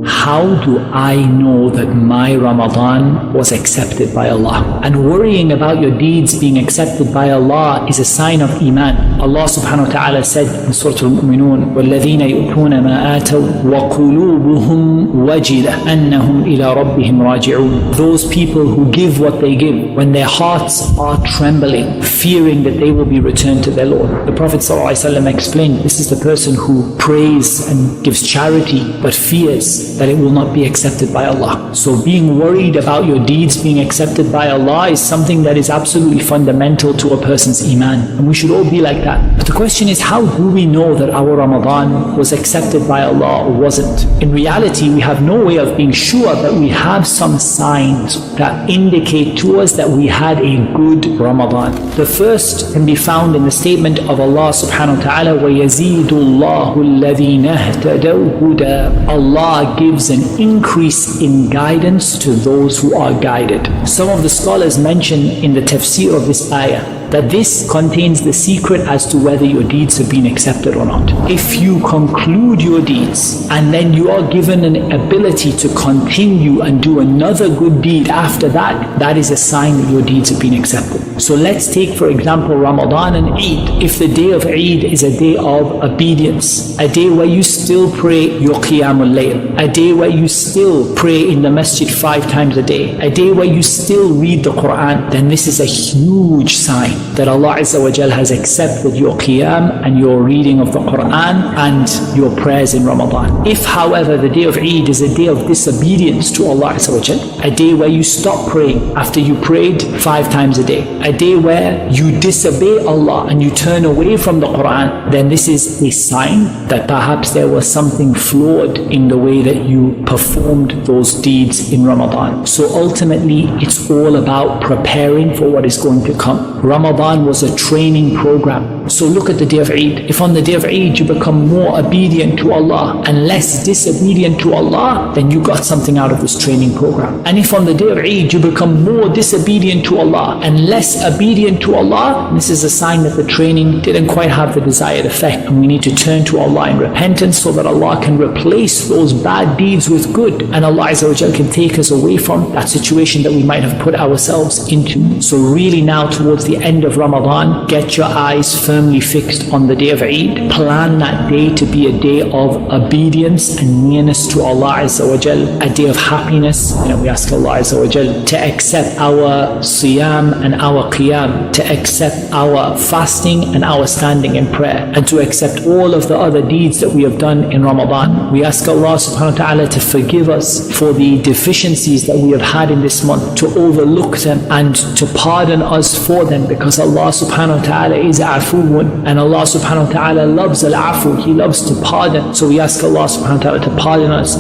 How do I know that my Ramadan was accepted by Allah? And worrying about your deeds being accepted by Allah is a sign of iman. Allah subhanahu wa ta'ala said in Surah Al-Mu'minun, وَالَّذِينَ يُؤْتُونَ مَا آتَوْا وَقُلُوبُهُمْ وَجِلَةٌ أَنَّهُمْ إِلَىٰ رَبِّهِمْ رَاجِعُونَ. Those people who give what they give, when their hearts are trembling, fearing that they will be returned to their Lord. The Prophet ﷺ explained, this is the person who prays and gives charity, but fears that it will not be accepted by Allah. So being worried about your deeds being accepted by Allah is something that is absolutely fundamental to a person's iman. And we should all be like that. But the question is, how do we know that our Ramadan was accepted by Allah or wasn't? In reality, we have no way of being sure, but we have some signs that indicate to us that we had a good Ramadan. The first can be found in the statement of Allah subhanahu wa ta'ala, وَيَزِيدُ اللَّهُ الَّذِينَ اهْتَدَوْا هُدًى. Allah gives an increase in guidance to those who are guided. Some of the scholars mention in the tafsir of this ayah that this contains the secret as to whether your deeds have been accepted or not. If you conclude your deeds and then you are given an ability to continue and do another good deed after that, that is a sign that your deeds have been accepted. So let's take, for example, Ramadan and Eid. If the day of Eid is a day of obedience, a day where you still pray your Qiyamul Layl, a day where you still pray in the masjid 5 times a day, a day where you still read the Quran, then this is a huge sign that Allah Azza wa Jal has accepted your Qiyam and your reading of the Quran and your prayers in Ramadan. If, however, the day of Eid is a day of disobedience to Allah Azza wa Jal, a day where you stop praying after you prayed 5 times a day, a day where you disobey Allah and you turn away from the Quran, then this is a sign that perhaps there was something flawed in the way that you performed those deeds in Ramadan. So ultimately, it's all about preparing for what is going to come. Ramadan was a training program. So look at the day of Eid. If on the day of Eid you become more obedient to Allah and less disobedient to Allah, then you got something out of this training program. And if on the day of Eid you become more disobedient to Allah and less obedient to Allah, this is a sign that the training didn't quite have the desired effect, and we need to turn to Allah in repentance so that Allah can replace those bad deeds with good, and Allah Azza wa Jal can take us away from that situation that we might have put ourselves into. So really now, towards the end of Ramadan, get your eyes firmly fixed on the day of Eid. Plan that day to be a day of obedience and nearness to Allah Azza wa Jal, a day of happiness. We ask Allah Azza wa Jal to accept our siyam and our qiyam, to accept our fasting and our standing in prayer, and to accept all of the other deeds that we have done in Ramadan. We ask Allah subhanahu wa ta'ala to forgive us for the deficiencies that we have had in this month, to overlook them and to pardon us for them, because Allah subhanahu wa ta'ala is afuun, and Allah subhanahu wa ta'ala loves al-afu. He loves to pardon. So we ask Allah subhanahu wa ta'ala to pardon us.